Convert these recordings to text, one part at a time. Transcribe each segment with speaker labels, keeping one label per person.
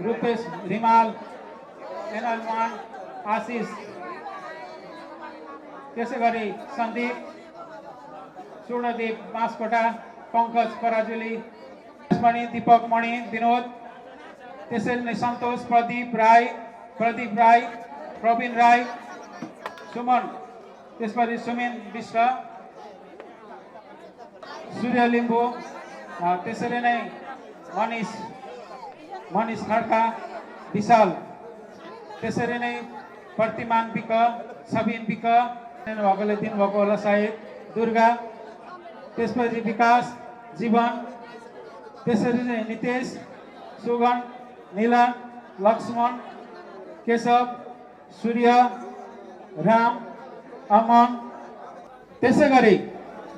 Speaker 1: रूपेश रिमाल, एनलमान आशिष, त्यसै गरी सन्दीप, स्वर्णदीप बाँसकोटा, पंकज पराजुली, मणि, दीपक मणि, विनोद, त्यसै नै सन्तोष, प्रदीप राई, प्रवीण राई, सुमन, त्यसपछि सुमिन विश्व, सूर्य लिम्बू, त्यसरी नै मनिष खड्का, विशाल, त्यसरी नै प्रतिमान विक, सबिन विक, भएकोले दिनुभएको होला सायद, दुर्गा, त्यसपछि विकास, जीवन, त्यसरी नै नितेश, सुगन, नीला, लक्ष्मण, केशव, सूर्य, राम, अमन, त्यसै गरी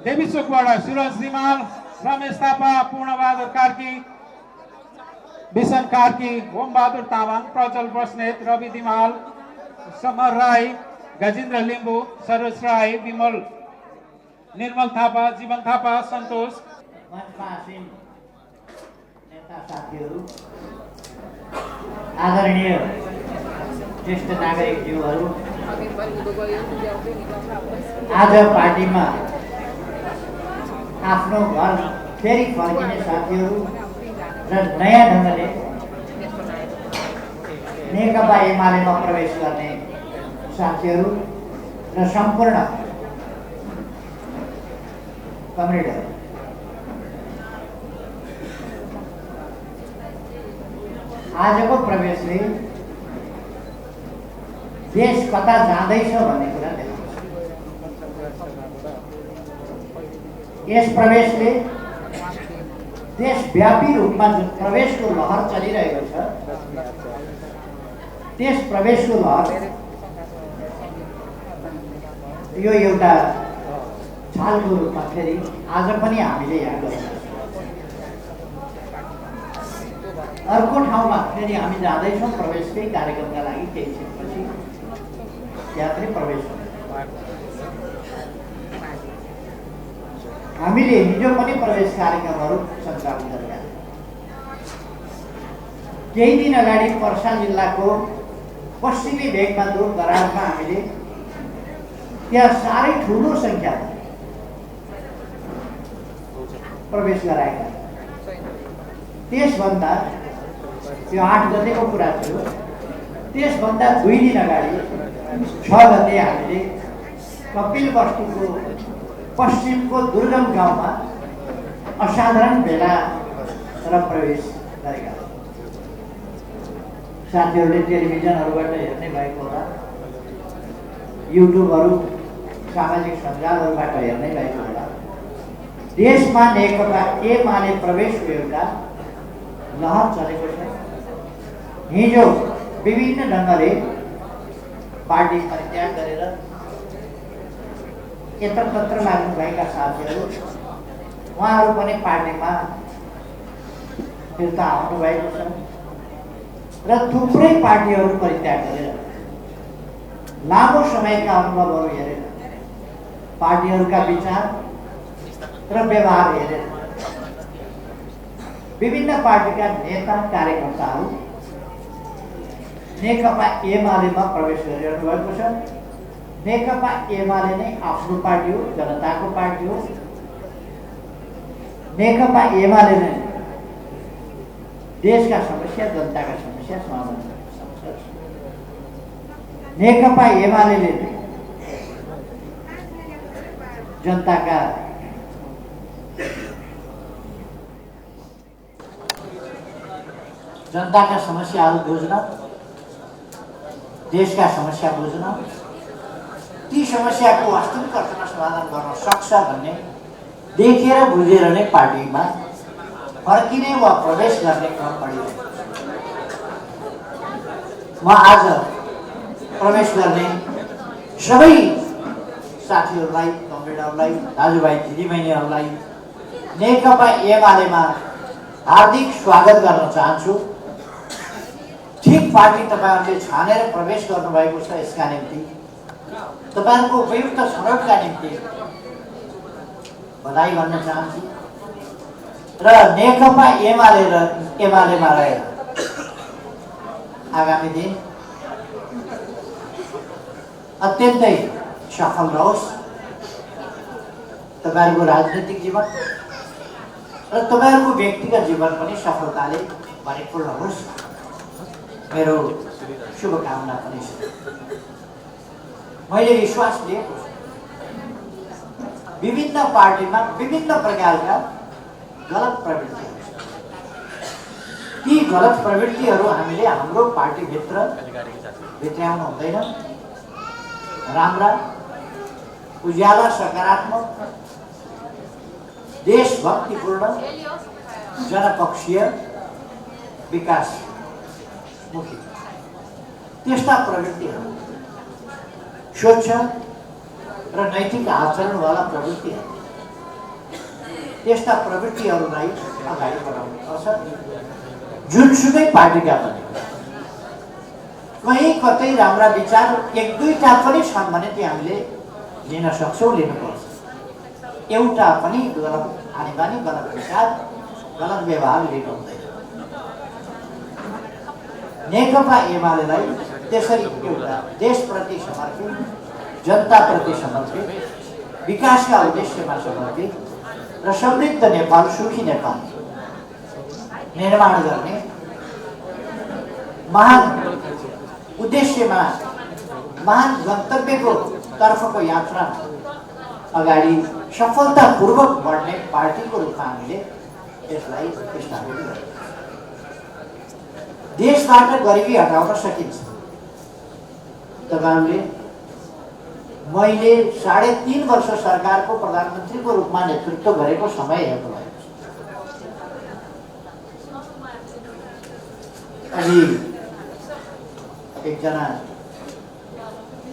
Speaker 1: देवी चोकबाट सुरज रिमाल, रमेश थापा, पूर्णबहादुर कार्की, विशन कार्की, होमबहादुर तामाङ, प्रज्वल बस्नेत, रवि दिमाल, समर राई, गजेन्द्र लिम्बू, सरोज राई, विमल, निर्मल थापा, जीवन थापा, सन्तोष,
Speaker 2: नेता साथीहरू, आदरणीय ज्येष्ठ नागरिकज्यूहरू, आज पार्टीमा आफ्नो घर फेरि फर्किने साथीहरू र नयाँ ढङ्गले नेकपा एमालेमा प्रवेश गर्ने साथीहरू र सम्पूर्ण कमरेडहरू, आजको प्रवेशले देश कता जाँदैछ भन्ने कुरा देखाउँछ। यस प्रवेशले देशव्यापी रूपमा जुन प्रवेशको लहर चलिरहेको छ, त्यस प्रवेशको लहर यो एउटा छालको रूपमा फेरि आज पनि हामीले यहाँ गरेका छौँ। अर्को ठाउँमा फेरि हामी जाँदैछौँ प्रवेशकै कार्यक्रमका लागि। केही क्षणपछि यात्री प्रवेश हुन्छ। हामीले हिजो पनि प्रवेश कार्यक्रमहरू सञ्चालन गरेका थियौँ। केही दिन अगाडि पर्सा जिल्लाको पश्चिमी भेगमा दूरदराजमा हामीले त्यहाँ साह्रै ठुलो सङ्ख्यामा प्रवेश गराएका। त्यसभन्दा त्यो 8 गतेको कुरा थियो। त्यसभन्दा 2 दिन अगाडि 6 गते हामीले कपिलवस्तुको पश्चिमको दुर्गम गाउँमा असाधारण भेला र प्रवेश गरेका छौँ। साथीहरूले टेलिभिजनहरूबाट हेर्ने भएको होला, युट्युबहरू, सामाजिक सञ्जालहरूबाट हेर्ने भएको होला। देशमा नेकपा एमाले प्रवेशको एउटा लहर चलेको छ। हिजो विभिन्न ढङ्गले पार्टी परित्याग गरेर यत्रतत्र लाग्नुभएका साथीहरू, उहाँहरू पनि पार्टीमा फिर्ता आउनुभएको छ र थुप्रै पार्टीहरू परित्याग गरेर लामो समयका अनुभवहरू हेरेर, पार्टीहरूका विचार र व्यवहार हेरेर विभिन्न पार्टीका नेता कार्यकर्ताहरू नेकपा एमालेमा प्रवेश गरिरहनु भएको छ। नेकपा एमाले नै आफ्नो पार्टी हो, जनताको पार्टी हो। नेकपा एमाले नै देशका समस्या, जनताका समस्या समाधान गर्न सक्छ। नेकपा एमाले जनताका समस्याहरू बुझ्न, देशका समस्या बुझ्न, ती समस्याको वास्तविक अर्थमा समाधान गर्न सक्छ भन्ने देखेर बुझेर नै पार्टीमा फर्किने वा प्रवेश गर्ने क्रम बढिरहेको छ। म आज प्रवेश गर्ने सबै साथीहरूलाई, कमरेडहरूलाई, दाजुभाइ दिदीबहिनीहरूलाई नेकपा एमालेमा हार्दिक स्वागत गर्न चाहन्छु। ठिक पार्टी तपाईँहरूले छानेर प्रवेश गर्नुभएको छ। यसका निम्ति, तपाईँहरूको उपयुक्त छनौटका निम्ति बधाई भन्न चाहन्छु र नेकपा एमालेमा रहेर आगामी दिन अत्यन्तै सफल रहोस् तपाईहरुको राजनीतिक जीवन र तपाईहरुको व्यक्तिगत जीवन पनि सफलताले भरिपूर्ण होस् मेरो शुभकामना पनि छ। मैले विश्वास लिएको छु विभिन्न पार्टीमा विभिन्न प्रकारका गलत प्रवृत्तिहरू छन्। ती गलत प्रवृत्तिहरू हामीले हाम्रो पार्टीभित्र भित्र्याउनु हुँदैन। राम्रा उज्याला सकारात्मक देशभक्तिपूर्ण जनपक्षीय विकासमुखी त्यस्ता प्रवृत्तिहरू स्वच्छ र नैतिक आचरणवाला प्रवृत्तिहरू त्यस्ता प्रवृत्तिहरूलाई अगाडि बढाउनुपर्छ। जुनसुकै पार्टीका पनि कहीँ कतै राम्रा विचार एक दुईटा पनि छन् भने ती हामीले लिन सक्छौँ, लिनुपर्छ। एउटा पनि गलत आनीबानी गलत विचार गलत व्यवहार लिनु हुँदैन। नेकपा एमालेलाई त्यसरी एउटा देशप्रति समर्पित जनताप्रति समर्पित विकासका उद्देश्यमा समर्पित र समृद्ध नेपाल सुखी नेपाल निर्माण गर्ने महान उद्देश्यमा महान गन्तव्यको तर्फको यात्रा अगाडि सफलतापूर्वक बढ्ने पार्टीको रूपमा हामीले यसलाई स्थापित गर्छौँ। देशबाट गरिबी हटाउन सकिन्छ। तपाईहरुले मैले 3.5 वर्ष सरकारको प्रधानमन्त्रीको रूपमा नेतृत्व गरेको समय हेर्नु भएको छ। अघि एकजना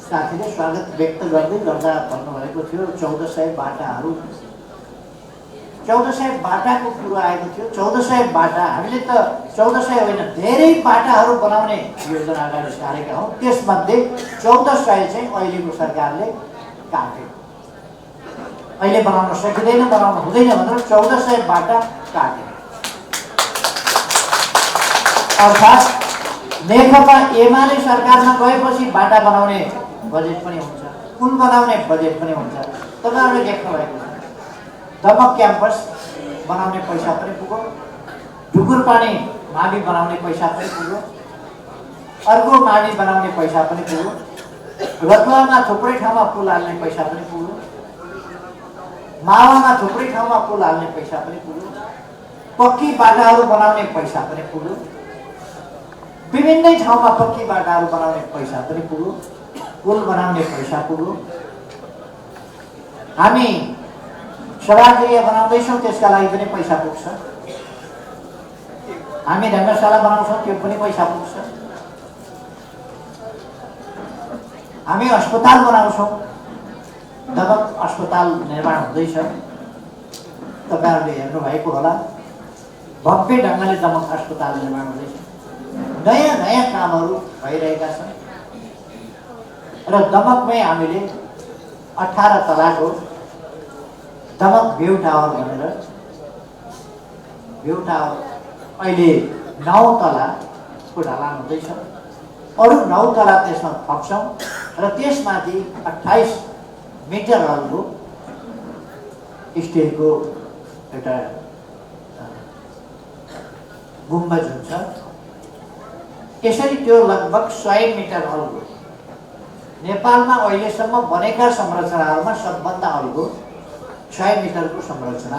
Speaker 2: साथीले स्वागत व्यक्त गर्दै गर्दा भन्नुभएको थियो 1400 बाटाहरू 1400 बाटाको कुरो आएको थियो। 1400 बाटा हामीले त 1400 होइन धेरै बाटाहरू बनाउने योजना अगाडि सारेका हौँ। त्यसमध्ये 1400 चाहिँ अहिलेको सरकारले काट्यो। अहिले बनाउन सकिँदैन बनाउन हुँदैन भनेर 1400 बाटा काट्यो। अर्थात् नेकपा एमाले सरकारमा गएपछि बाटा बनाउने बजेट पनि हुन्छ, पुल बनाउने बजेट पनि हुन्छ। तपाईहरुले देख्नु भएको छ दमक क्याम्पस बनाउने पैसा पनि पुग्यो, ढुकुरपानी मावि बनाउने पैसा पनि पुग्यो, अर्को मावि बनाउने पैसा पनि पुग्यो, रतुवामा थुप्रै ठाउँमा पुल हाल्ने पैसा पनि पुग्यो, मावामा थुप्रै ठाउँमा पुल हाल्ने पैसा पनि पुग्यो, पक्की बाटाहरू बनाउने पैसा पनि पुग्यो, विभिन्न ठाउँमा पक्की बाटाहरू बनाउने पैसा पनि पुग्यो, पुल बनाउने पैसा पुग्यो। हामी सभागृह बनाउँदैछौँ त्यसका लागि पनि पैसा पुग्छ। हामी रङ्गशाला बनाउँछौँ त्यो पनि पैसा पुग्छ। हामी अस्पताल बनाउँछौँ, दमक अस्पताल निर्माण हुँदैछ। तपाईहरुले हेर्नु भएको होला भव्य ढङ्गले दमक अस्पताल निर्माण हुँदैछ। नयाँ नयाँ कामहरू भइरहेका छन् र दमकमै हामीले 18 तलाको दमक भ्यू टावर भनेर भ्यू टावर अहिले 9 तलाको ढलान हुँदैछ। अरू 9 तला त्यसमा थप्छौँ र त्यसमाथि 28 मिटरहरूको स्टिलको एउटा गुम्बज हुन्छ। यसरी त्यो लगभग 100 मिटर अल्गो नेपालमा अहिलेसम्म बनेका संरचनाहरूमा सबभन्दा अल्गो 100 मिटरको संरचना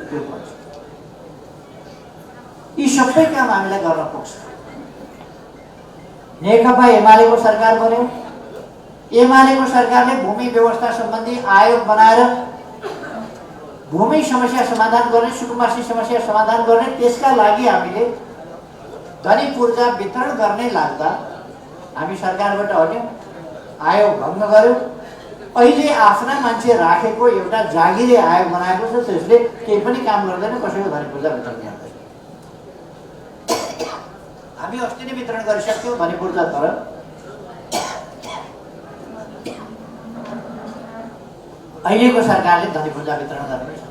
Speaker 2: त्यो पर्छ। यी सबै काम हामीलाई गर्न पुग्छ। नेकपा एमालेको सरकार बन्यो। एमालेको सरकारले भूमि व्यवस्था सम्बन्धी आयोग बनाएर भूमि समस्या समाधान गर्ने, सुकुम्बासी समस्या समाधान गर्ने, त्यसका लागि हामीले धनी पूर्जा वितरण गर्ने लाग्दा हामी सरकारबाट हट्यौँ, आयोग भङ्ग गर्यो। अहिले आफ्ना मान्छे राखेको एउटा जागिरे आयोग बनाएको छ, त्यसले केही पनि काम गर्दैन, कसैको धनी पूर्जा वितरण गर्दैन। हामी अस्ति नै वितरण गरिसक्यौँ धनी पूर्जा, तर अहिलेको सरकारले धनीपूर्जा वितरण गर्ने छ।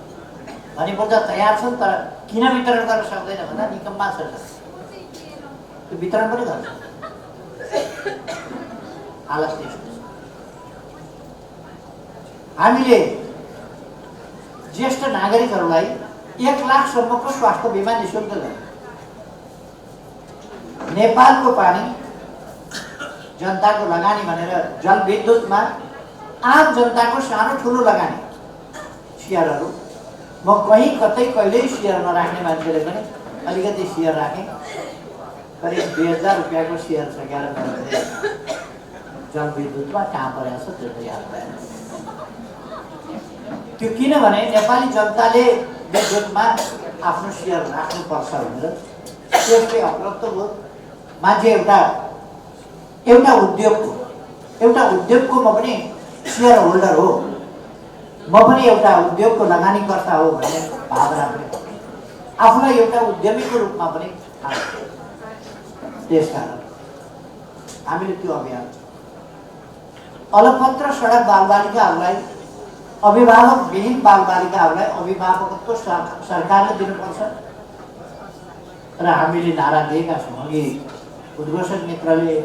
Speaker 2: धनीपूर्जा तयार छ तर किन वितरण गर्न सक्दैन भन्दा निकम्मा छ, त्यो वितरण पनि गर्छ। हालत त्यस्तो छ। हामीले ज्येष्ठ नागरिकहरूलाई 1 लाखसम्मको स्वास्थ्य बिमा निःशुल्क गर्यो। नेपालको पानी जनताको लगानी भनेर जलविद्युतमा आम जनताको सानो ठुलो लगानी सेयरहरू, म कहीँ कतै कहिल्यै सेयर नराख्ने मान्छेले पनि अलिकति सेयर राखेँ। करिब 2000 रुपियाँको सेयर छ 11 जलविद्युतमा। कहाँ परेको छ त्यो त याद भएन। त्यो किनभने नेपाली जनताले विद्युतमा आफ्नो सेयर राख्नुपर्छ भनेर त्यसले अपराध भयो। मान्छे एउटा उद्योगको म पनि सेयर होल्डर हो, म पनि एउटा उद्योगको लगानीकर्ता हो भन्ने भावना पनि आफूलाई एउटा उद्यमीको रूपमा पनि थाहा। त्यसकारण हामीले त्यो अभियान अलपत्र सडक बालबालिकाहरूलाई, अभिभावकविहीन बालबालिकाहरूलाई अभिभावकत्व सरकारले दिनुपर्छ र हामीले नारा दिएका छौँ। अघि उद्घोषक मित्रले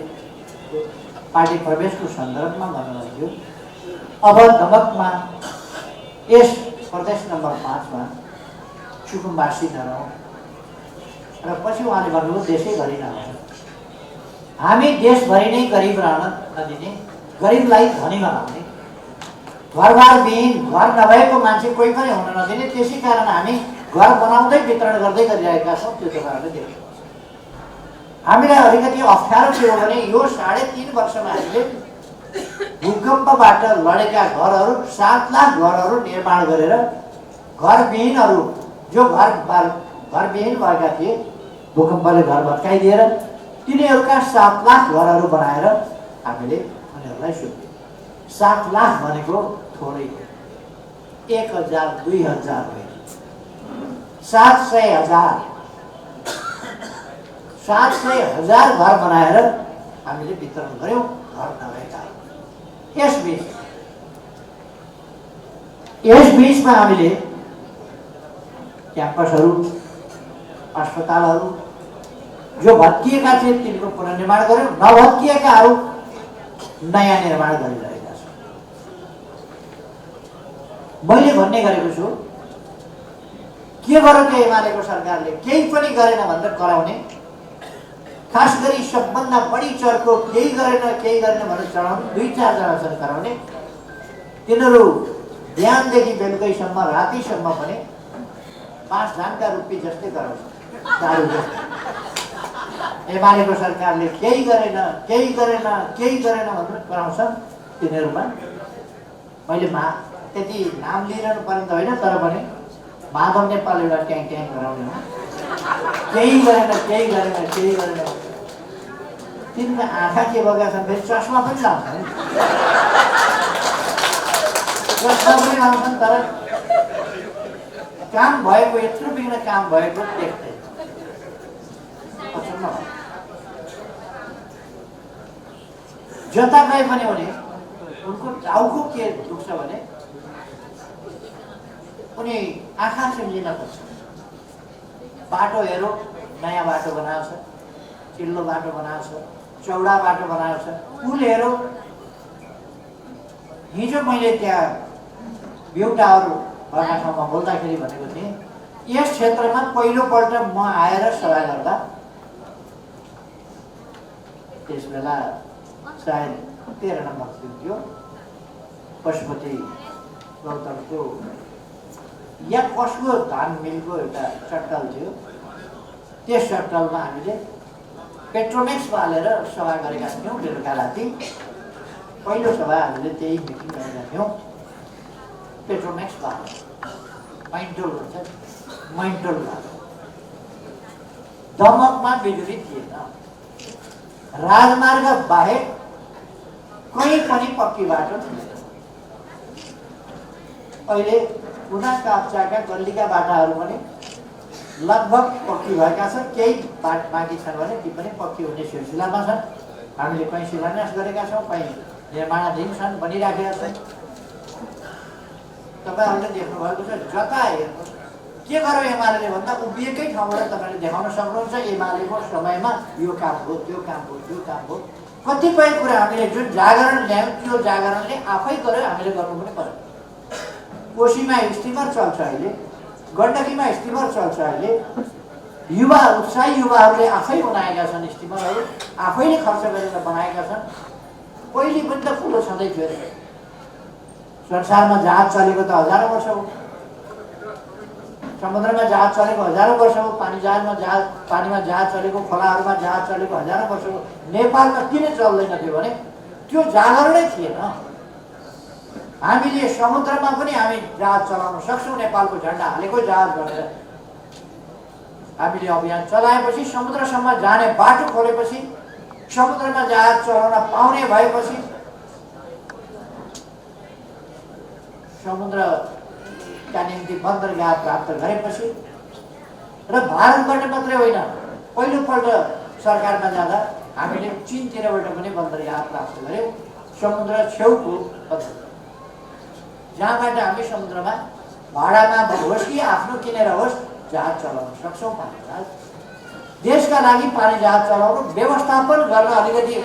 Speaker 2: पार्टी प्रवेशको सन्दर्भमा भन्नुभयो, अब दमकमा यस प्रदेश नम्बर 5 मा सुकुम्बासी नरहौँ र पछि उहाँले भन्नुभयो देशैभरि नरहौँ। हामी देशभरि नै गरिब रहन नदिने, गरिबलाई धनी बनाउने, घरबार विहीन, घर नभएको मान्छे कोही पनि हुन नदिने। त्यसै कारण हामी घर बनाउँदै वितरण गर्दै गरिरहेका छौँ। त्यो तपाईँहरूले देख्नु हामीलाई अलिकति अप्ठ्यारो के हो भने यो 3.5 वर्षमा हामीले भूकम्पबाट लडेका घरहरू 7 लाख घरहरू निर्माण गरेर घरविहीनहरू जो घरविहीन भएका थिए भूकम्पले घर भत्काइदिएर तिनीहरूका 7 लाख घरहरू बनाएर हामीले उनीहरूलाई सुत्यौँ। 7 लाख भनेको थोरै हो, 1000 2000 होइन, 700,000 घर बनाएर हामीले वितरण गर्यौँ घर नभएका। यसबीचमा हामीले क्याम्पसहरू, अस्पतालहरू जो भत्किएका थिए तिनको पुनर्निर्माण गर्यौँ, नभत्किएकाहरू नयाँ निर्माण गरिरहेका छौँ। मैले भन्ने गरेको छु के गर्यो त्यो एमालेको सरकारले केही पनि गरेन भनेर कराउने, खास गरी सबभन्दा बढी चर्को केही गरेन भनेर चढाउने 2-4 जना छन् कराउने। तिनीहरू बिहानदेखि बेलुकैसम्म रातिसम्म पनि 5 धानका रुपी जस्तै गराउँछ। एमालेको सरकारले केही गरेन भनेर कराउँछ तिनीहरूमा। मैले त्यति नाम लिइरहनु पर्ने त होइन, तर पनि माधव नेपाल एउटा ट्याङ गराउने हो। केही गरेन तिनका आँखा के भएका छन्, फेरि चस्मा पनि लाउँछन्, तर काम भएको यत्रो बिघ्न काम भएको देख्दै जता गए पनि उनी उनको टाउको के दुख्छ भने उनी आँखा चिम्लिन खोज्छ। बाटो हेरौँ, नयाँ बाटो बनाएको छ, चिल्लो बाटो बनाएको छ, चौडा बाटो बनाएको छ। पुल हेरौँ, हिजो मैले त्यहाँ भ्यू टावर भएका ठाउँमा बोल्दाखेरि भनेको थिएँ यस क्षेत्रमा पहिलोपल्ट म आएर सभा गर्दा त्यस बेला सायद 13 नम्बर थियो, पशुपति गौतमको या कसको धान मिलको एउटा चट्टल थियो। त्यस चट्टलमा हामीले पेट्रोमेक्स बालेर सभा गरेका थियौँ। बेलुका राति पहिलो सभा हामीले त्यही मिटिङ गरेका थियौँ। पेट्रोमेक्स बाले मैन्टोल भन्छ, मैन्टोल बाले। दमकमा बिजुली थिएन, राजमार्ग बाहेक कहीँ पनि पक्की बाटो थिएन। अहिले कुना काप्चाका गल्लीका बाटाहरू पनि लगभग पक्की भएका छन्, केही बाँकी छन् भने ती पनि पक्की हुने सिलसिलामा छन्। हामीले कहीँ शिलान्यास गरेका छौँ, कहीँ निर्माणाधीन छन्, बनिराखेका छन्। तपाईँहरूले देख्नुभएको छ, जता हेर्नुहोस् के गर्यो एमाले भन्दा उभिएकै ठाउँबाट तपाईँले देखाउन सक्नुहुन्छ एमालेको समयमा यो काम हो, त्यो काम हो, त्यो काम हो। कतिपय कुरा हामीले जुन जागरण ल्यायौँ त्यो जागरणले आफै गर्यो, हामीले गर्नु पनि पर्यो। कोशीमा स्टिमर चल्छ अहिले, गण्डकीमा स्टिमर चल्छ अहिले। युवा उत्साही युवाहरूले आफै बनाएका छन् स्टिमरहरू, आफैले खर्च गरेर बनाएका छन्। पहिले पनि त ठुलो छँदै थियो अरे। संसारमा जहाज चलेको त हजारौँ वर्ष हो, समुद्रमा जहाज चलेको हजारौँ वर्ष हो, पानीमा जहाज चलेको, खोलाहरूमा जहाज चलेको हजारौँ वर्ष हो। नेपालमा किन चल्दैन थियो भने त्यो जागरणै थिएन। हामीले समुद्रमा पनि हामी जहाज चलाउन सक्छौँ, नेपालको झन्डा हालेको जहाज भनेर हामीले अभियान चलाएपछि, समुद्रसम्म जाने बाटो खोलेपछि, समुद्रमा जहाज चलाउन पाउने भएपछि, समुद्रका निम्ति बन्दरगाह प्राप्त गरेपछि र भारतबाट मात्रै होइन, पहिलोपल्ट सरकारमा जाँदा हामीले चीनतिरबाट पनि बन्दरगाह प्राप्त गऱ्यौँ। समुद्र छेउको बन्दरगाह जहाँबाट हामी समुद्रमा भाडामा होस् कि आफ्नो किनेर होस् जहाज चलाउन सक्छौँ। पानी जहाज देशका लागि पानी जहाज चलाउनु व्यवस्थापन गर्न अलिकति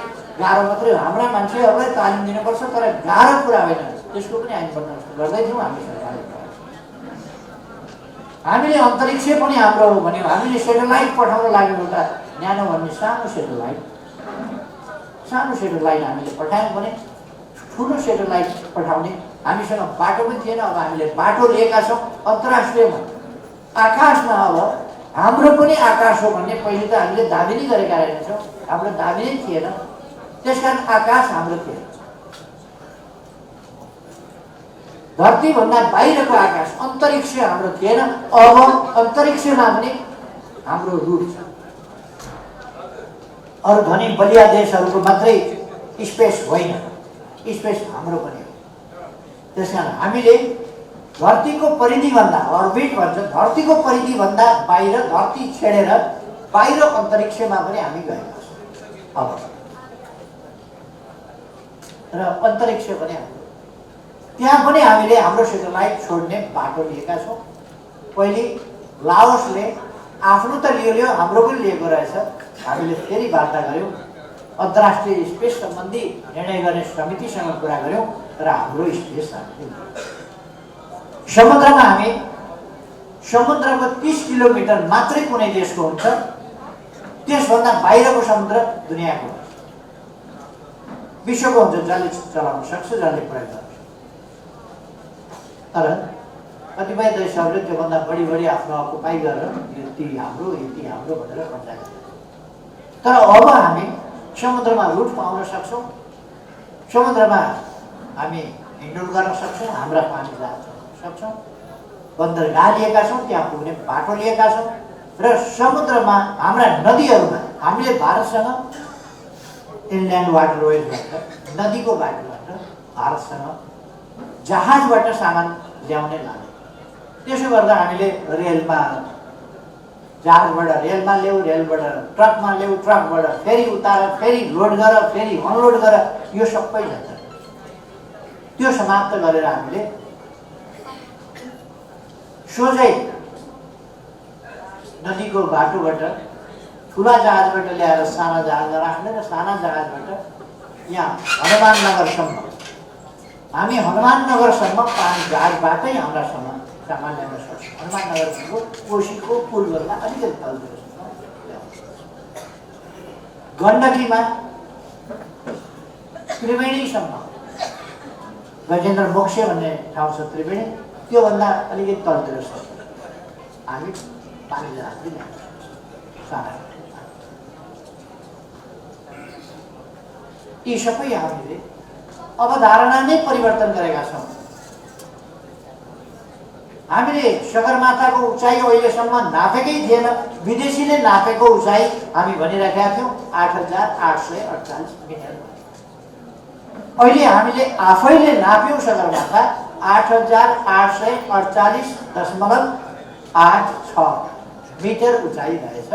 Speaker 2: गाह्रो मात्रै हो। हाम्रा मान्छेहरूलाई तालिम दिनुपर्छ, तर गाह्रो कुरा होइन। त्यसको पनि हामी बन्दोबस्त गर्दै थियौँ। हामी सरकारले हामीले अन्तरिक्ष पनि हाम्रो हो भन्यो। हामीले सेटेलाइट पठाउन लाग्यो, एउटा न्यानो भन्ने सानो सेटेलाइट हामीले पठायौँ भने ठुलो सेटेलाइट पठाउने हामीसँग बाटो पनि थिएन। अब हामीले बाटो लिएका छौँ अन्तर्राष्ट्रियमा, आकाशमा। अब हाम्रो पनि आकाश हो भन्ने पहिले त हामीले दाबी नै गरेका रहेनछौँ। हाम्रो दाबी नै थिएन, त्यसकारण आकाश हाम्रो थिएन। धरतीभन्दा बाहिरको आकाश अन्तरिक्ष हाम्रो थिएन। अब अन्तरिक्षमा पनि हाम्रो रुट छ। अरू धनी बलिया देशहरूको मात्रै स्पेस होइन, स्पेस हाम्रो पनि हो। त्यसकारण हामीले धरतीको परिधिभन्दा, अर्बिट भन्छ, धरतीको परिधिभन्दा बाहिर, धरती छेडेर बाहिर अन्तरिक्षमा पनि हामी गएका छौँ। अब र अन्तरिक्ष पनि हाम्रो, त्यहाँ पनि हामीले हाम्रो सेटेलाइट छोड्ने बाटो लिएका छौँ। पहिले लाओसले आफ्नो त लियो, हाम्रो पनि लिएको रहेछ। हामीले फेरि वार्ता गऱ्यौँ, अन्तर्राष्ट्रिय स्पेस सम्बन्धी निर्णय गर्ने समितिसँग कुरा गऱ्यौँ, तर हाम्रो स्पेस समुद्रमा हामी समुद्रको 30 किलोमिटर मात्रै कुनै देशको हुन्छ, त्यसभन्दा बाहिरको समुद्र दुनियाँको विश्वको हुन्छ, जसले चलाउन सक्छ, जसले प्रयोग गर्छ। तर कतिपय देशहरूले त्योभन्दा बढी आफ्नो अकुपाई गरेर यति हाम्रो भनेर कब्जा गर्छ। तर अब हामी समुद्रमा रुट पाउन सक्छौँ, समुद्रमा हामी हिँडडुल गर्न सक्छौँ, हाम्रा पानी जहाज सक्छौँ, बन्दरगाह लिएका छौँ, त्यहाँ पुग्ने बाटो लिएका छौँ। र समुद्रमा हाम्रा नदीहरूमा हामीले भारतसँग इनल्यान्ड वाटरवेजबाट, नदीको बाटोबाट भारतसँग जहाजबाट सामान ल्याउने लाने। त्यसो गर्दा हामीले रेलमा, जहाजबाट रेलमा ल्याऊ, रेलबाट ट्रकमा ल्याऊ, ट्रकबाट फेरि उतार, फेरि लोड गर, फेरि अनलोड गर, यो सबै जान्छ। त्यो समाप्त गरेर हामीले सोझै नदीको बाटोबाट ठुला जहाजबाट ल्याएर साना जहाजमा राख्ने र साना जहाजबाट यहाँ हनुमाननगरसम्म, हामी हनुमाननगरसम्म पानी जहाजबाटै हाम्रा सामान ल्याउन सक्छौँ। हनुमाननगरको कोशीको पुलभन्दा अलिकति तलतिर गण्डकीमा त्रिवेणीसम्म, गजेन्द्र मोक्ष भन्ने ठाउँ छ त्रिवेणी, त्योभन्दा अलिकति तलतिर छ हामी पानी जहाज ल्याउन सक्छौँ। यी सबै हामीले अवधारणा नै परिवर्तन गरेका छौँ। हामीले सगरमाथाको उचाइ अहिलेसम्म नापेकै थिएन। विदेशीले नापेको उचाइ हामी भनिरहेका थियौँ 8,848 मिटर। अहिले हामीले आफैले नाप्यौँ सगरमाथा 8,848.86 मिटर उचाइ रहेछ।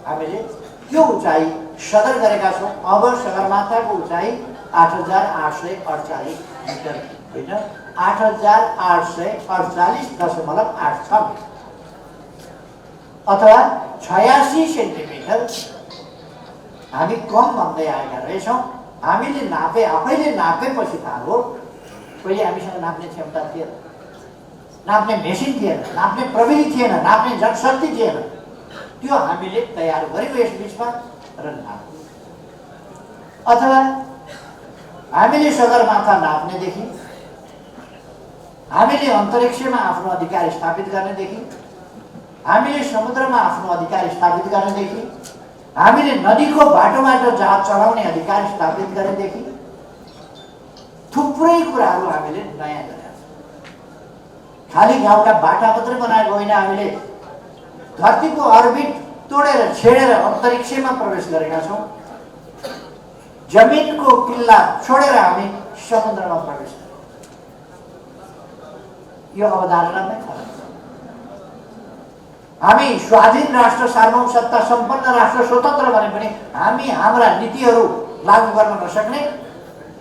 Speaker 2: हामीले त्यो उचाइ सदर गरेका छौँ। अब सगरमाथाको उचाइ 8,848 मिटर होइन, 8,848.8 अथवा 86 सेन्टिमिटर हामी कम भन्दै आएका रहेछौँ। हामीले आफैले नापेपछि थाहा हो। पहिले हामीसँग नाप्ने क्षमता थिएन, नाप्ने मेसिन थिएन, नाप्ने प्रविधि थिएन, नाप्ने जनशक्ति थिएन। त्यो हामीले तयार गर्यौँ यस बिचमा र नाप्यौँ। अथवा हामीले सगरमाथा नाप्नेदेखि, हामीले अन्तरिक्षमा आफ्नो अधिकार स्थापित गर्नेदेखि, हामीले समुद्रमा आफ्नो अधिकार स्थापित गर्नेदेखि, हामीले नदीको बाटोबाट जहाज चलाउने अधिकार स्थापित गरेदेखि थुप्रै कुराहरू हामीले नयाँ गरेका छौँ। खाली गाउँका बाटा मात्रै बनाएको होइन, हामीले धरतीको अर्बिट तोडेर छेडेर अन्तरिक्षमा प्रवेश गरेका छौँ। जमिनको किल्ला छोडेर हामी समुद्रमा प्रवेश गर्यौँ। यो अवधारणा नै फरक छ। हामी स्वाधीन राष्ट्र, सार्वभौम सत्ता सम्पन्न राष्ट्र, स्वतन्त्र भने पनि हामी हाम्रा नीतिहरू लागू गर्न नसक्ने,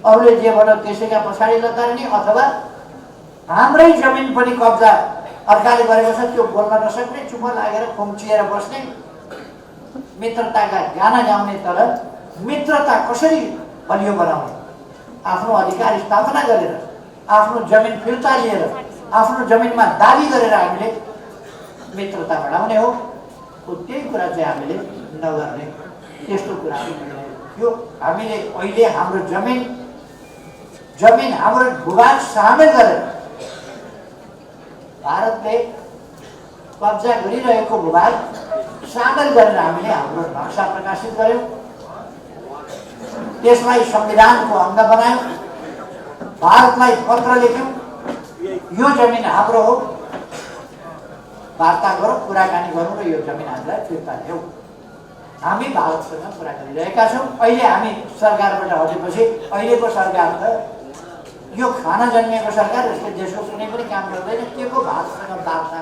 Speaker 2: अरूले जे भन्यो त्यसैका पछाडि लतार्ने, अथवा हाम्रै जमिन पनि कब्जा अर्काले गरेको छ त्यो बोल्न नसक्ने, चुप लागेर खुम्चिएर बस्ने, मित्रताका गाना गाउने। तर मित्रता कसरी बलियो बनाउने, आफ्नो अधिकार स्थापना गरेर, आफ्नो जमिन फिर्ता लिएर, आफ्नो जमिनमा दाबी गरेर हामीले मित्रता बढाउने हो। त्यही कुरा चाहिँ हामीले नगर्ने, त्यस्तो कुरा यो हामीले अहिले हाम्रो जमिन हाम्रो भूभाग सामेल गरेर भारतले कब्जा गरिरहेको भूभाग सामेल गरेर हामीले हाम्रो नक्सा प्रकाशित गर्यौँ, त्यसलाई संविधानको अंग बनायौँ, भारतलाई पत्र लेख्यौँ, यो जमिन हाम्रो हो, वार्ता गरौँ, कुराकानी गरौँ र यो जमिन हामीलाई फिर्ता ल्याऊ। हामी भारतसँग कुरा गरिरहेका छौँ। अहिले हामी सरकारबाट हटेपछि अहिलेको सरकार त यो खाना जन्मिएको सरकार, यसले देशको कुनै पनि काम गर्दैन। के को भारतसँग वार्ता,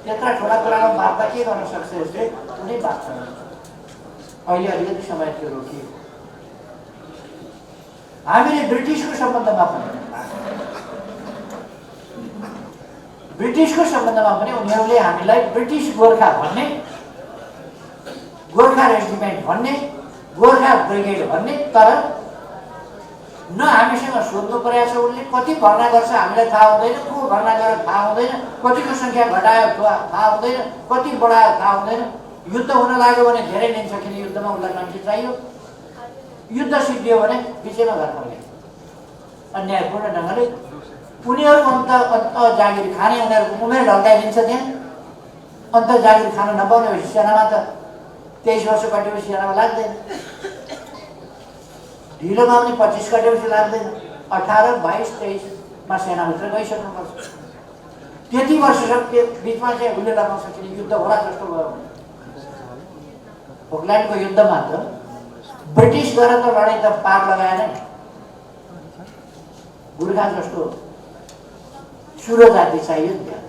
Speaker 2: त्यत्रा ठुला कुरामा वार्ता के गर्न सक्छ यसले, कुनै बात छैन। अहिले अलिकति समय थियो रोकियो। हामीले ब्रिटिसको सम्बन्धमा पनि उनीहरूले हामीलाई ब्रिटिस गोर्खा भन्ने, गोर्खा रेजिमेन्ट भन्ने, गोर्खा ब्रिगेड भन्ने, तर न हामीसँग सोध्नु परेको छ उनले कति भर्ना गर्छ हामीलाई थाहा हुँदैन, को भर्ना गरेर थाहा हुँदैन, कतिको सङ्ख्या घटायो थाहा हुँदैन, कति बढायो थाहा हुँदैन। युद्ध हुन लाग्यो भने धेरै लिन्छ, किन युद्धमा उसलाई मान्छे चाहियो। युद्ध सिद्धियो भने बिचैमा घर फर्के अन्यायपूर्ण ढङ्गले उनीहरू अन्त जागिर खाने, उनीहरूको उमेर ढल्काइदिन्छ। त्यहाँ अन्त जागिर खान नपाउने भएपछि सेनामा त 23 वर्ष कटेपछि सेनामा लाग्दैन, ढिलोमा पनि 25 कटेपछि लाग्दैन, 18, 22, 23मा सेनाभित्र गइसक्नुपर्छ। त्यति वर्षसम्म बिचमा चाहिँ उसले लगाउन सकिने युद्ध होला जस्तो भयो। फोकल्यान्डको युद्धमा त ब्रिटिस गएर त लडाइँ त पार लगाएन। गोर्खा जस्तो सुरो जाति चाहियो नि त्यहाँ।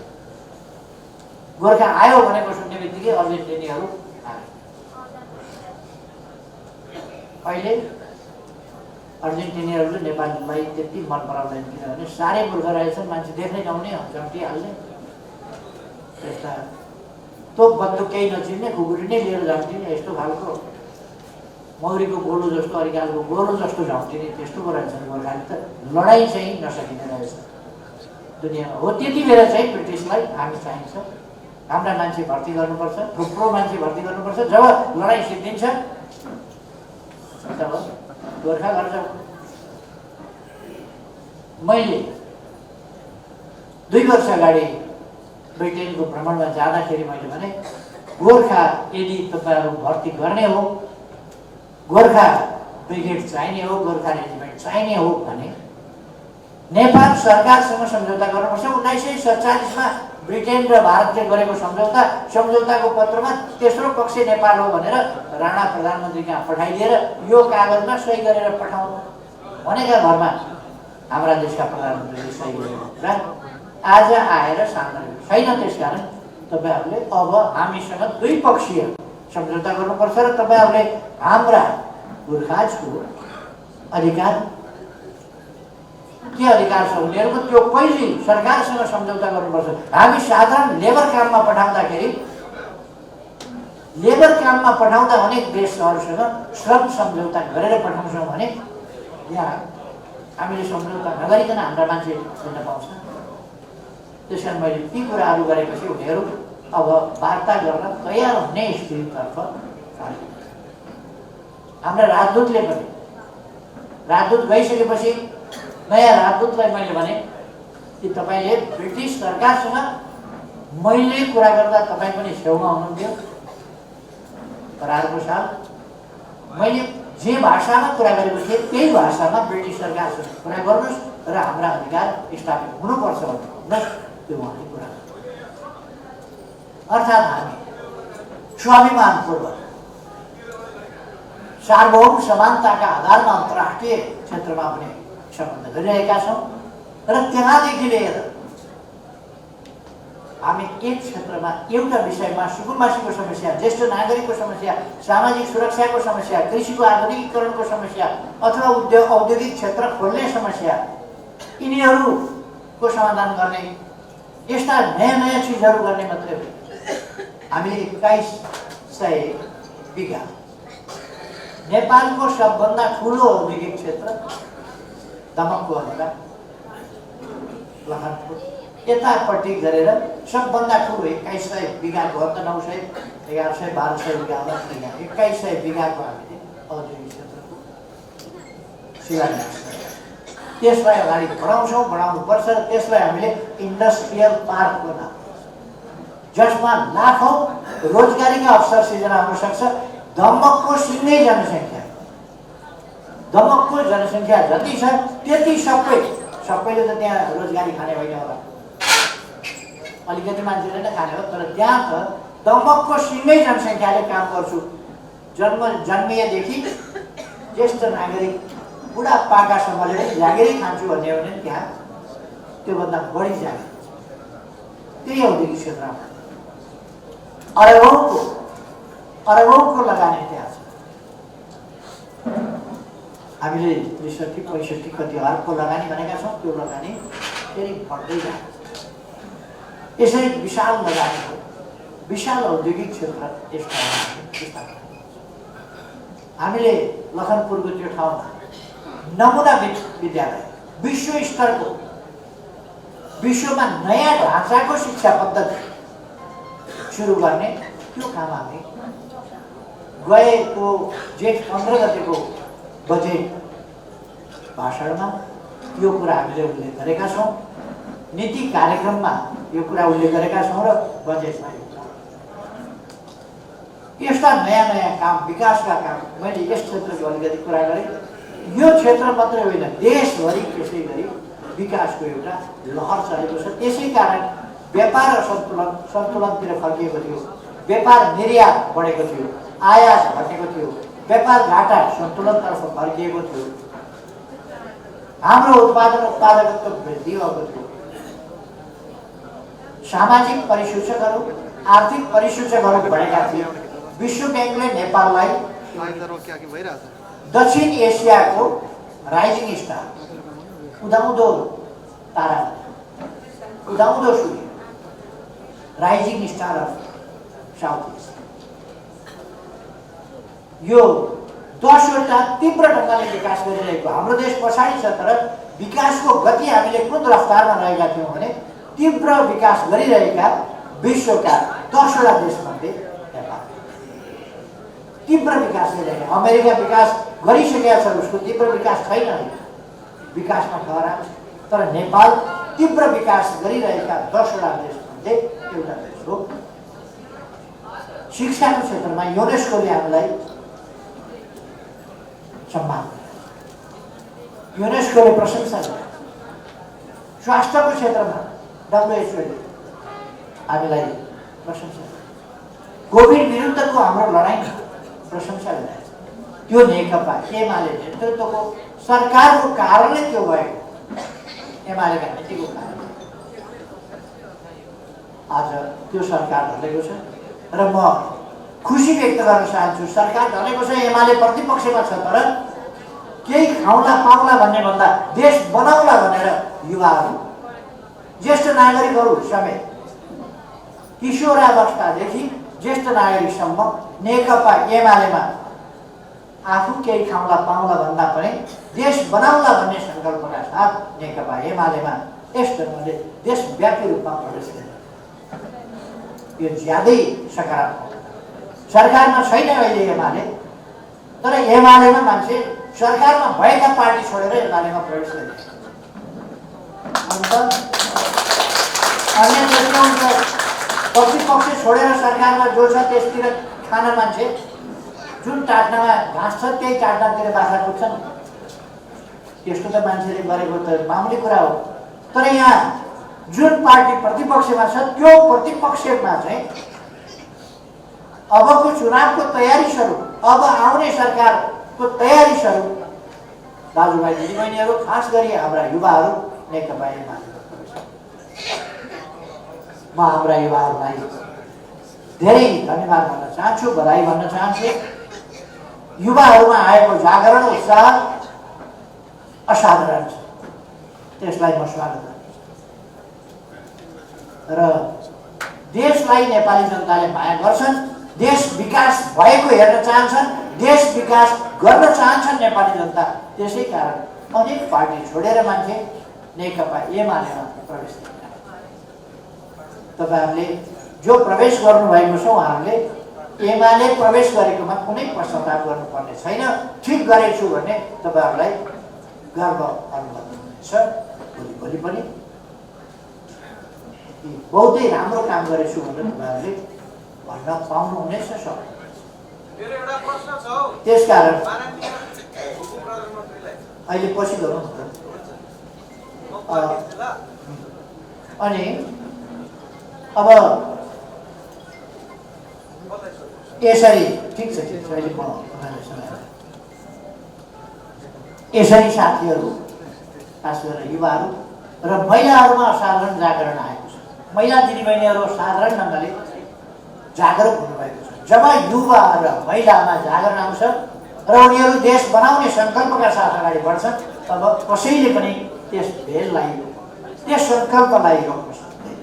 Speaker 2: गोर्खा आयो भनेको सुन्ने बित्तिकै अर्जेन्टिनीहरू आए। अहिले अर्जेन्टिनीहरूले नेपाललाई त्यति मन पराउँदैन, किनभने साह्रै मूर्ख रहेछन्, मान्छे देख्नै नहुने, झम्टिहाल्ने, त्यस्ता तोप बन्दुक केही नचिन्ने, खुकुरी नै लिएर झम्टिने, यस्तो खालको मौरीको गोलो जस्तो, अरिकालको गोलो जस्तो झम्टिने, त्यस्तोको रहेछन् गोर्खाली त। लडाइँ चाहिँ नसकिने रहेछ दुनियाँमा। हो त्यति बेला चाहिँ ब्रिटिसलाई हामी चाहिन्छ, हाम्रा मान्छे भर्ती गर्नुपर्छ, थुप्रो मान्छे भर्ती गर्नुपर्छ। जब लडाइँ सिद्धिन्छ तब गोर्खा गर्छ। मैले 2 वर्ष अगाडि ब्रिटेनको भ्रमणमा जाँदाखेरि मैले भने, गोर्खा यदि तपाईँहरू भर्ती गर्ने हो, गोर्खा ब्रिगेड चाहिने हो, गोर्खा रेजिमेन्ट चाहिने हो भने नेपाल सरकारसँग सम्झौता गर्नुपर्छ। 1947मा ब्रिटेन र भारतले गरेको सम्झौताको पत्रमा तेस्रो पक्ष नेपाल हो भनेर राणा प्रधानमन्त्री कहाँ पठाइदिएर यो कागजमा सही गरेर पठाउनु भनेका भरमा हाम्रा देशका प्रधानमन्त्रीले सही गरेको कुरा आज आएर सामना छैन। त्यसकारण तपाईँहरूले अब हामीसँग द्विपक्षीय सम्झौता गर्नुपर्छ र तपाईँहरूले हाम्रा गोर्खाजको अधिकार के अधिकार छ उनीहरूको त्यो पहिले सरकारसँग सम्झौता गर्नुपर्छ। हामी साधारण लेबर काममा पठाउँदा अनेक देशहरूसँग श्रम सम्झौता गरेर पठाउँछौँ भने यहाँ हामीले सम्झौता नगरिकन हाम्रा मान्छे हिँड्न पाउँछ। त्यस कारण मैले ती कुराहरू गरेपछि उनीहरू अब वार्ता गर्न तयार हुने स्थितितर्फ लाग्यो। हाम्रा राजदूतले पनि राजदूत गइसकेपछि नयाँ राजदूतलाई मैले भने कि तपाईँले ब्रिटिस सरकारसँग मैले कुरा गर्दा तपाईँ पनि छेउमा हुनुहुन्थ्यो, तर अर्को साल मैले जे भाषामा कुरा गरेको थिएँ त्यही भाषामा ब्रिटिस सरकारसँग कुरा गर्नुहोस् र हाम्रा अधिकार स्थापित हुनुपर्छ भन्नुहोस्। त्यो उहाँले कुरा अर्थात् हामी स्वाभिमानपूर्वक सार्वभौम समानताका आधारमा अन्तर्राष्ट्रिय क्षेत्रमा पनि सम्बन्ध गरिरहेका छौँ र त्यहाँदेखि लिएर हामी एक क्षेत्रमा एउटा विषयमा सुकुम्बासीको समस्या, ज्येष्ठ नागरिकको समस्या, सामाजिक सुरक्षाको समस्या, कृषिको आधुनिकीकरणको समस्या अथवा औद्योगिक क्षेत्र खोल्ने समस्या, यिनीहरूको समाधान गर्ने यस्ता नयाँ चिजहरू गर्ने मात्रै हो। हामीले 2100 बिघा नेपालको सबभन्दा ठुलो औद्योगिक क्षेत्र दमकको होला, लखनपुर यतापट्टि गरेर सबभन्दा ठुलो 2100 बिघाको अन्त 900, 1100, 1200 बिघा होला। 2100 बिघाको हामीले औद्योगिक क्षेत्रको शिलान्यास त्यसलाई अगाडि बढाउनुपर्छ र त्यसलाई हामीले इन्डस्ट्रियल पार्क बनाऊ जसमा लाखौँ रोजगारीका अवसर सिर्जना हुन सक्छ। दमकको सिङ्गै दमकको जनसङ्ख्या जति छ त्यति सबैले त त्यहाँ रोजगारी खाने होइन होला, अलिकति मान्छेले नै खाने हो, तर त्यहाँ त दमकको सिङ्गै जनसङ्ख्याले काम गर्छु। जन्मिएदेखि ज्येष्ठ नागरिक बुढापाकासम्मले पनि जागिरै खान्छु भन्ने हो भने त्यहाँ त्योभन्दा बढी जागिर त्यही औद्योगिक क्षेत्रमा अरबौंको लगानी त्यहाँ छ। हामीले 63-65 कति अर्बको लगानी भनेका छौँ, त्यो लगानी फेरि बढ्दै जान्छ। यसै विशाल लगानी हो, विशाल औद्योगिक क्षेत्र यसमा हामीले लखनपुरको त्यो ठाउँमा नमुना विद्यालय विश्व स्तरको, विश्वमा नयाँ ढाँचाको शिक्षा पद्धति सुरु गर्ने त्यो काम हामी गएको जेठ 15 गतेको बजेट भाषणमा यो कुरा हामीले उल्लेख गरेका छौँ, नीति कार्यक्रममा यो कुरा उल्लेख गरेका छौँ र बजेटमा यस्ता नयाँ काम, विकासका काम मैले यस क्षेत्रको अलिकति कुरा गरेँ। यो क्षेत्र मात्रै होइन, देशभरि त्यसै गरी विकासको एउटा लहर चलेको छ। त्यसै कारण व्यापार र सन्तुलनतिर फर्किएको थियो, व्यापार निर्यात बढेको थियो, आयात घटेको थियो, व्यापार घाटा सन्तुलनतर्फ फर्किएको थियो, हाम्रो उत्पादकत्व वृद्धि भएको थियो। सामाजिक परिसूचकहरू, आर्थिक परिसूचकहरू बढेका थिए। विश्व ब्याङ्कले नेपाललाई दक्षिण एसियाको राइजिङ स्टार, उदाउँदो तारा, उदाउँदो सूर्य, rising star of south east, यो 10वटा तीव्र ढङ्गले विकास गरिरहेको हाम्रो देश पछाडि छ, तर विकासको गति हामीले कुन रफ्तारमा रहेका थियौँ भने तीव्र विकास गरिरहेका विश्वका 10वटा देशमध्ये नेपाल तीव्र विकास गरिरहेका। अमेरिका विकास गरिसकेका छ, उसको तीव्र विकास छैन, विकासमा खरा, तर नेपाल तीव्र विकास गरिरहेका 10वटा देशमध्ये एउटा देश हो। शिक्षाको क्षेत्रमा युनेस्कोले हामीलाई सम्मान, युनेस्कोले प्रशंसा गरे। स्वास्थ्यको क्षेत्रमा WHOले हामीलाई प्रशंसा गरे। कोभिड विरुद्धको हाम्रो लडाइँ प्रशंसा गरे। त्यो नेकपा एमाले नेतृत्वको सरकारको कारणले त्यो भएको, एमालेका नीतिको कारण आज त्यो सरकार ढलेको छ र म खुसी व्यक्त गर्न चाहन्छु। सरकार ढलेको छ, एमाले प्रतिपक्षमा छ, तर केही खाउला पाउला भन्ने भन्दा देश बनाउला भनेर युवाहरू ज्येष्ठ नागरिकहरू समेत किशोरावस्थादेखि ज्येष्ठ नागरिकसम्म नेकपा एमालेमा आफू केही खाउला पाउला भन्दा पनि देश बनाउला भन्ने सङ्कल्पका साथ नेकपा एमालेमा यस ढङ्गले देशव्यापी रूपमा प्रवेश गरे। यो ज्यादै सकारात्मक। सरकारमा छैन अहिले एमाले, तर एमालेमा मान्छे सरकारमा भएका पार्टी छोडेर एमालेमा प्रवेश गरे। अन्त अन्य जस्तो हुन्छ प्रतिपक्ष छोडेर सरकारमा जो छ त्यसतिर खान मान्छे, जुन टाट्नामा घाँस छ त्यही टाट्नातिर बाख्रा कुद्छन्। त्यस्तो त मान्छेले गरेको त मामुली कुरा हो। तर यहाँ जुन पार्टी प्रतिपक्षमा छ त्यो प्रतिपक्षमा चाहिँ अबको चुनावको तयारी स्वरूप, अब आउने सरकारको तयारी स्वरूप दाजुभाइ दिदीबहिनीहरू, खास गरी हाम्रा युवाहरू नेकपा एमालेमा प्रवेश गरे। म हाम्रा युवाहरूलाई धेरै धन्यवाद भन्न चाहन्छु, बधाई भन्न चाहन्छु। युवाहरूमा आएको जागरण उत्साह असाधारण छ, त्यसलाई म स्वागत गर्छु। र देशलाई नेपाली जनताले माया गर्छन्, देश विकास भएको हेर्न चाहन्छन्, देश विकास गर्न चाहन्छन् नेपाली जनता। त्यसै कारण अनेक पार्टी छोडेर मान्छे नेकपा एमालेमा प्रवेश गरे। तपाईहरुले जो प्रवेश गर्नुभएको छ उहाँहरूले एमाले प्रवेश गरेकोमा कुनै पश्चाताप गर्नुपर्ने छैन। ठिक गरेछु भन्ने तपाईहरुलाई गर्व अनुभव हुनेछ। भोलि पनि बहुतै राम्रो काम गरेछु भनेर तपाईहरुले भन्न पाउनुहुनेछ।
Speaker 3: मेरो एउटा प्रश्न छ।
Speaker 2: त्यसकारण
Speaker 3: माननीय उपप्रधानमन्त्रीलाई
Speaker 2: अहिले पछि गरौँ। अनि अब यसरी ठिक छ अहिले म यसरी साथीहरू, खास गरेर युवाहरू र महिलाहरूमा असाधारण जागरण आएको छ। महिला दिदीबहिनीहरू साधारण ढङ्गले जागरुक हुनुभएको छ। जब युवा र महिलामा जागरण आउँछ र उनीहरू देश बनाउने सङ्कल्पका साथ अगाडि बढ्छन्, तब कसैले पनि त्यस भेललाई, त्यस सङ्कल्पलाई रोक्न सक्दैन।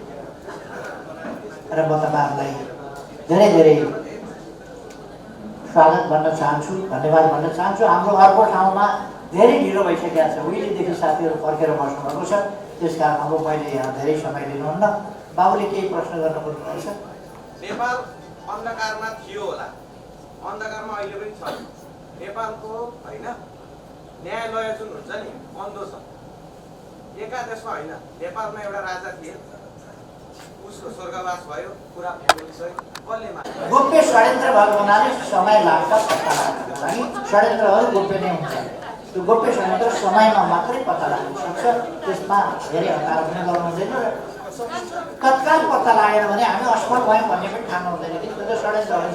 Speaker 2: र म तपाईँहरूलाई धेरै धेरै स्वागत भन्न चाहन्छु, धन्यवाद भन्न चाहन्छु। हाम्रो अर्को ठाउँमा धेरै ढिलो भइसकेको छ, उहिलेदेखि साथीहरू फर्केर बस्नुभएको छ। त्यसकारण अब मैले यहाँ धेरै समय लिनुहुन्न। बाबुले केही प्रश्न गर्न खोज्नुहुन्छ?
Speaker 3: नेपाल अन्धकारमा थियो होला, अन्धकारमा अहिले पनि छ। नेपालको होइन न्यायालय जुन हुन्छ नि अन्धो छ। एकादेशमा होइन, नेपालमा एउटा राजा थिए, उसको स्वर्गवास भयो, पुरा फ्यामिली सहित कसले मार्यो?
Speaker 2: गोप्य षड्यन्त्र भएको हुनाले समय लाग्छ पत्ता लाग्नको लागि। षड्यन्त्रहरू गोप्य नै हुन्छ। त्यो गोप्य षड्यन्त्र समयमा मात्रै पत्ता लाग्न सक्छ। त्यसमा धेरै हतार पनि गर्नु हुँदैन र तत्काल पत्ता लागेन भने हामी असफल भयौँ भन्ने पनि ठान्नु हुँदैन कि त्यो षड्यन्त्रहरू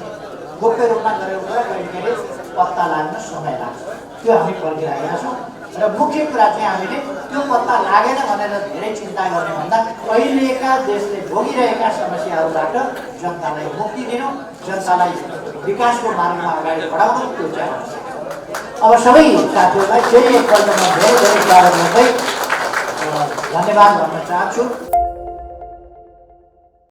Speaker 2: गोप्य रूपमा गरेको कुरा कहिले पत्ता लाग्न समय लाग्छ। त्यो हामी पर्खिरहेका छौँ। र मुख्य कुरा चाहिँ हामीले त्यो पत्ता लागेन भनेर धेरै चिन्ता गर्ने भन्दा अहिलेका देशले भोगिरहेका समस्याहरूबाट जनतालाई मुक्ति दिनु, जनतालाई विकासको मार्गमा अगाडि बढाउनु, त्यो चाहिँ अब सबै साथीहरूलाई फेरि एकपल्ट म धेरै धेरै स्वागत गर्दै धन्यवाद भन्न चाहन्छु।